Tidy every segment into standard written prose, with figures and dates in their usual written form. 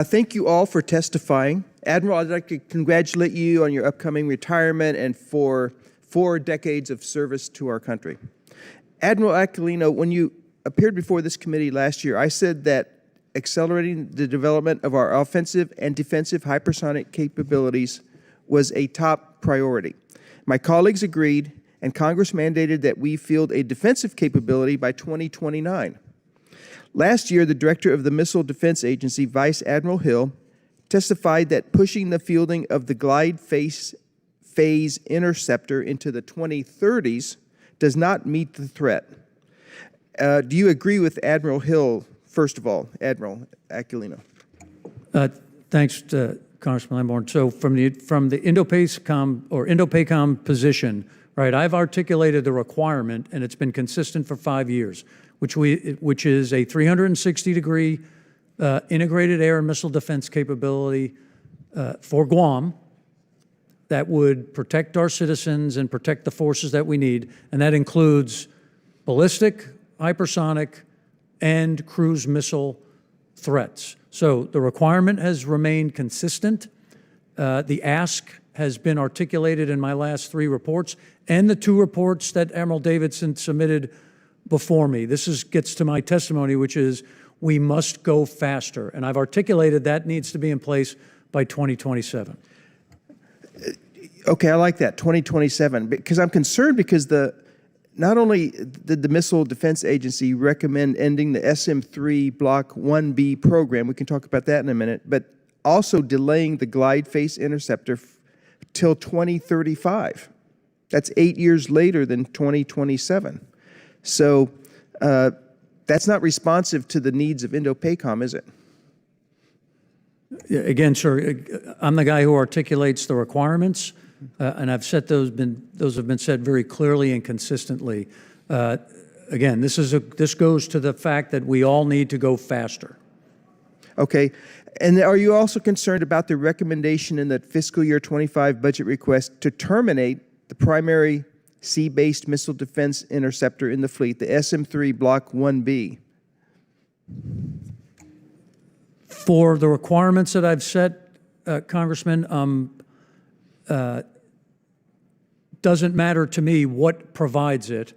Thank you all for testifying. Admiral, I'd like to congratulate you on your upcoming retirement and for 4 decades of service to our country. Admiral Aquilino, when you appeared before this committee last year, I said that accelerating the development of our offensive and defensive hypersonic capabilities was a top priority. My colleagues agreed, and Congress mandated that we field a defensive capability by 2029. Last year, the director of the Missile Defense Agency, Vice Admiral Hill, testified that pushing the fielding of the glide phase interceptor into the 2030s does not meet the threat. Do you agree with Admiral Hill, first of all, Admiral Aquilino? Thanks, Congressman Lamborn. So from the Indo-PACOM position, right, I've articulated the requirement, and it's been consistent for 5 years, which is a 360-degree integrated air and missile defense capability for Guam that would protect our citizens and protect the forces that we need, and that includes ballistic, hypersonic, and cruise missile threats. So the requirement has remained consistent. The ask has been articulated in my last 3 reports and the 2 reports that Admiral Davidson submitted before me. This gets to my testimony, which is we must go faster. And I've articulated that needs to be in place by 2027. Okay, I like that, 2027, because I'm concerned because not only did the Missile Defense Agency recommend ending the SM-3 Block 1B program, we can talk about that in a minute, but also delaying the glide phase interceptor till 2035. That's 8 years later than 2027. So that's not responsive to the needs of Indo-PACOM, is it? Again, sir, I'm the guy who articulates the requirements, and I've said those have been said very clearly and consistently. Again, this goes to the fact that we all need to go faster. Okay, and are you also concerned about the recommendation in the fiscal year 25 budget request to terminate the primary sea-based missile defense interceptor in the fleet, the SM-3 Block 1B? For the requirements that I've set, Congressman, doesn't matter to me what provides it.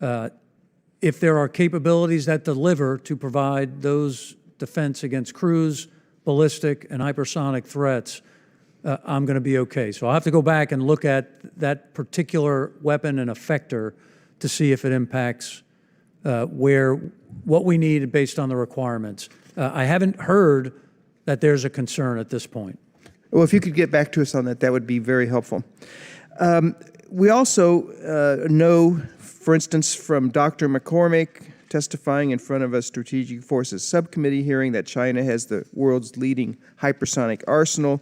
If there are capabilities that deliver to provide those defense against cruise, ballistic, and hypersonic threats, I'm going to be okay. So I'll have to go back and look at that particular weapon and effector to see if it impacts what we need based on the requirements. I haven't heard that there's a concern at this point. Well, if you could get back to us on that, that would be very helpful. We also know, for instance, from Dr. McCormick testifying in front of a Strategic Forces Subcommittee hearing that China has the world's leading hypersonic arsenal,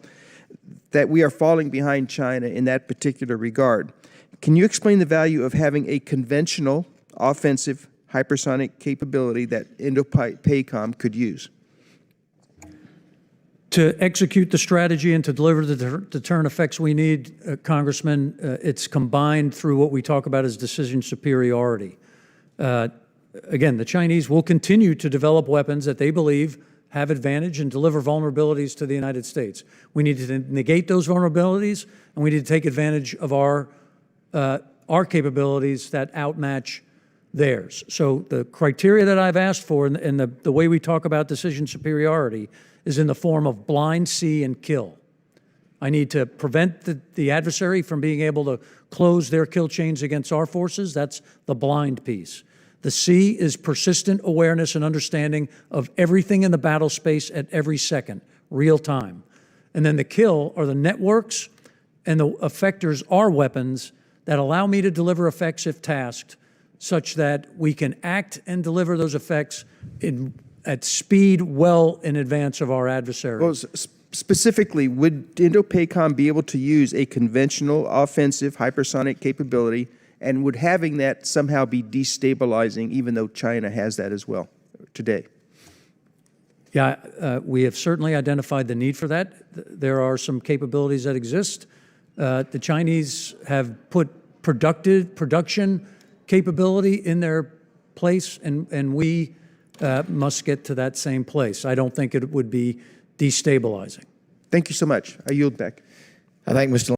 that we are falling behind China in that particular regard. Can you explain the value of having a conventional offensive hypersonic capability that Indo-PACOM could use? To execute the strategy and to deliver the deterrent effects we need, Congressman, it's combined through what we talk about as decision superiority. Again, the Chinese will continue to develop weapons that they believe have advantage and deliver vulnerabilities to the United States. We need to negate those vulnerabilities, and we need to take advantage of our capabilities that outmatch theirs. So the criteria that I've asked for and the way we talk about decision superiority is in the form of blind, see, and kill. I need to prevent the adversary from being able to close their kill chains against our forces. That's the blind piece. The see is persistent awareness and understanding of everything in the battle space at every second, real time. And then the kill are the networks and the effectors are weapons that allow me to deliver effects if tasked, such that we can act and deliver those effects at speed well in advance of our adversaries. Well, specifically, would Indo-PACOM be able to use a conventional offensive hypersonic capability, and would having that somehow be destabilizing, even though China has that as well today? Yeah, we have certainly identified the need for that. There are some capabilities that exist. The Chinese have put production capability in their place, and we must get to that same place. I don't think it would be destabilizing. Thank you so much. I yield back. I thank Mr.